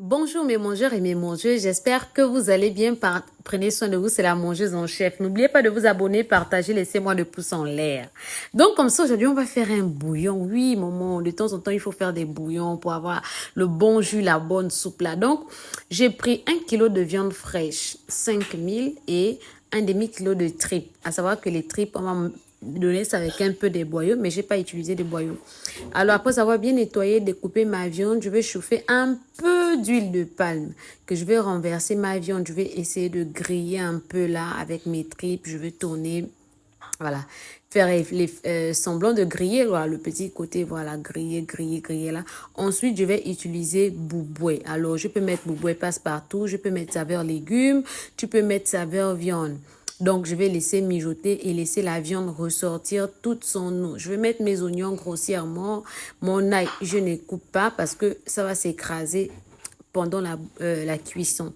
Bonjour mes mangeurs et mes mangeuses, j'espère que vous allez bien. Prenez soin de vous, c'est la mangeuse en chef. N'oubliez pas de vous abonner, partager, laissez-moi de pouces en l'air. Donc comme ça, aujourd'hui, on va faire un bouillon. Oui, maman, de temps en temps, il faut faire des bouillons pour avoir le bon jus, la bonne soupe là. Donc, j'ai pris 1 kg de viande fraîche, 5000 et un demi-kilo de tripes. À savoir que les tripes, on va donner ça avec un peu de boyaux, mais j'ai pas utilisé de boyaux. Alors après avoir bien nettoyé, découpé ma viande, je vais chauffer un peu d'huile de palme que je vais renverser ma viande. Je vais essayer de griller un peu là avec mes tripes. Je vais tourner, voilà, faire semblant de griller, voilà, le petit côté, voilà, griller là. Ensuite, je vais utiliser bouboué. Alors, je peux mettre bouboué passe-partout, je peux mettre saveur légumes, tu peux mettre saveur viande. Donc, je vais laisser mijoter et laisser la viande ressortir toute son eau. Je vais mettre mes oignons grossièrement. Mon ail, je ne coupe pas parce que ça va s'écraser pendant la cuisson.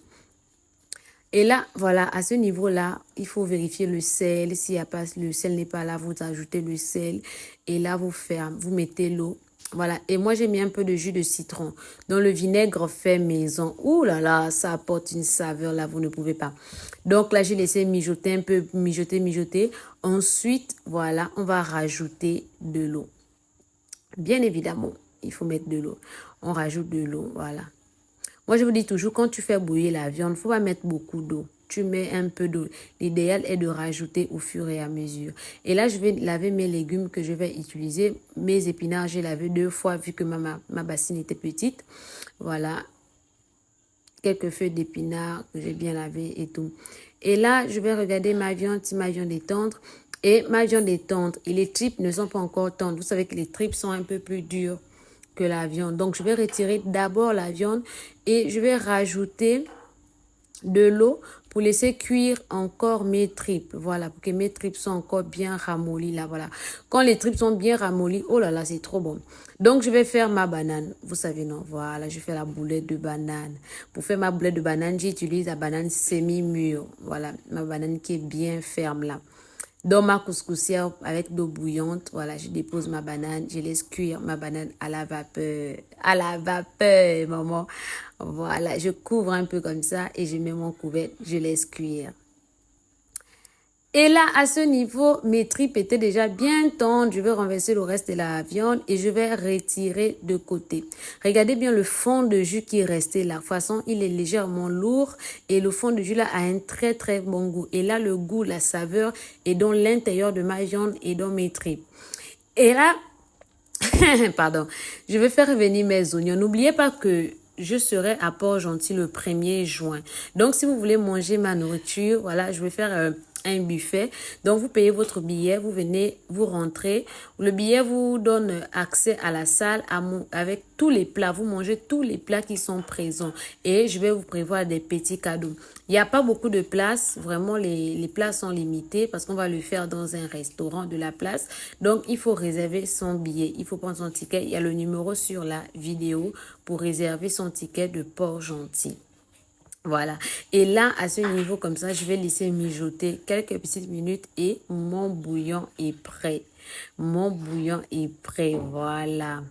Et là, voilà, à ce niveau-là, il faut vérifier le sel. S'il y a pas, le sel n'est pas là, vous ajoutez le sel. Et là, vous mettez l'eau. Voilà, et moi j'ai mis un peu de jus de citron. Donc le vinaigre fait maison. Ouh là là, ça apporte une saveur là, vous ne pouvez pas. Donc là, j'ai laissé mijoter un peu, mijoter. Ensuite, voilà, on va rajouter de l'eau. Bien évidemment, il faut mettre de l'eau. On rajoute de l'eau, voilà. Moi, je vous dis toujours, quand tu fais bouillir la viande, il ne faut pas mettre beaucoup d'eau. Tu mets un peu d'eau. L'idéal est de rajouter au fur et à mesure. Et là, je vais laver mes légumes que je vais utiliser. Mes épinards, j'ai lavé 2 fois vu que ma bassine était petite. Voilà. Quelques feuilles d'épinards que j'ai bien lavé et tout. Et là, je vais regarder ma viande, si ma viande est tendre. Et ma viande est tendre. Et les tripes ne sont pas encore tendres. Vous savez que les tripes sont un peu plus dures que la viande. Donc, je vais retirer d'abord la viande et je vais rajouter de l'eau pour laisser cuire encore mes tripes. Voilà, pour que mes tripes soient encore bien ramollies là, voilà. Quand les tripes sont bien ramollies, oh là là, c'est trop bon. Donc, je vais faire ma banane. Vous savez, non, voilà, je fais la boulette de banane. Pour faire ma boulette de banane, j'utilise la banane semi-mûre. Voilà, ma banane qui est bien ferme là. Dans ma couscoussière avec d'eau bouillante, voilà, je dépose ma banane, je laisse cuire ma banane à la vapeur, maman. Voilà, je couvre un peu comme ça et je mets mon couvercle, je laisse cuire. Et là, à ce niveau, mes tripes étaient déjà bien tendres. Je vais renverser le reste de la viande et je vais retirer de côté. Regardez bien le fond de jus qui est resté là. De toute façon, il est légèrement lourd et le fond de jus là a un très très bon goût. Et là, le goût, la saveur est dans l'intérieur de ma viande et dans mes tripes. Et là, pardon, je vais faire revenir mes oignons. N'oubliez pas que je serai à Port-Gentil le 1er juin. Donc, si vous voulez manger ma nourriture, voilà, je vais faire un buffet. Donc, vous payez votre billet, vous venez, vous rentrez. Le billet vous donne accès à la salle avec tous les plats. Vous mangez tous les plats qui sont présents. Et je vais vous prévoir des petits cadeaux. Il n'y a pas beaucoup de places. Vraiment, les places sont limitées parce qu'on va le faire dans un restaurant de la place. Donc, il faut réserver son billet. Il faut prendre son ticket. Il y a le numéro sur la vidéo pour réserver son ticket de Port-Gentil. Voilà. Et là, à ce niveau comme ça, je vais laisser mijoter quelques petites minutes et mon bouillon est prêt. Mon bouillon est prêt. Voilà.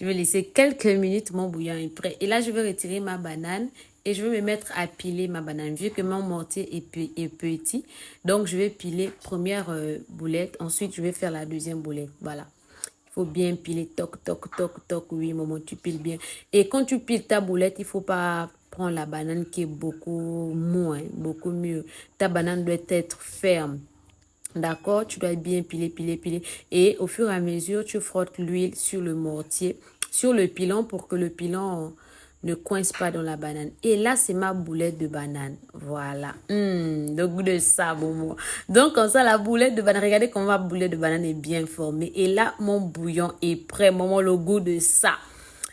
Je vais laisser quelques minutes, mon bouillon est prêt. Et là, je vais retirer ma banane et je vais me mettre à piler ma banane. Vu que mon mortier est petit, donc je vais piler première boulette. Ensuite, je vais faire la deuxième boulette. Voilà. Il faut bien piler, toc, toc, toc, toc. Oui, maman, tu piles bien. Et quand tu piles ta boulette, il ne faut pas prendre la banane qui est beaucoup moins, beaucoup mieux. Ta banane doit être ferme. D'accord? Tu dois bien piler, piler, piler. Et au fur et à mesure, tu frottes l'huile sur le mortier, sur le pilon pour que le pilon ne coince pas dans la banane. Et là, c'est ma boulette de banane. Voilà. Le goût de ça, bon. Donc, comme ça, la boulette de banane, regardez comment ma boulette de banane est bien formée. Et là, mon bouillon est prêt, maman, le goût de ça.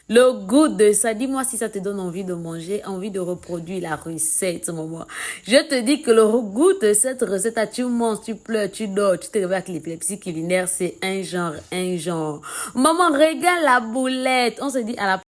Le goût de ça, dis-moi si ça te donne envie de manger, envie de reproduire la recette, maman. Je te dis que le goût de cette recette, tu manges, tu pleures, tu dors, tu te réveilles avec l'épilepsie culinaire, c'est un genre. Maman, régale la boulette. On se dit à la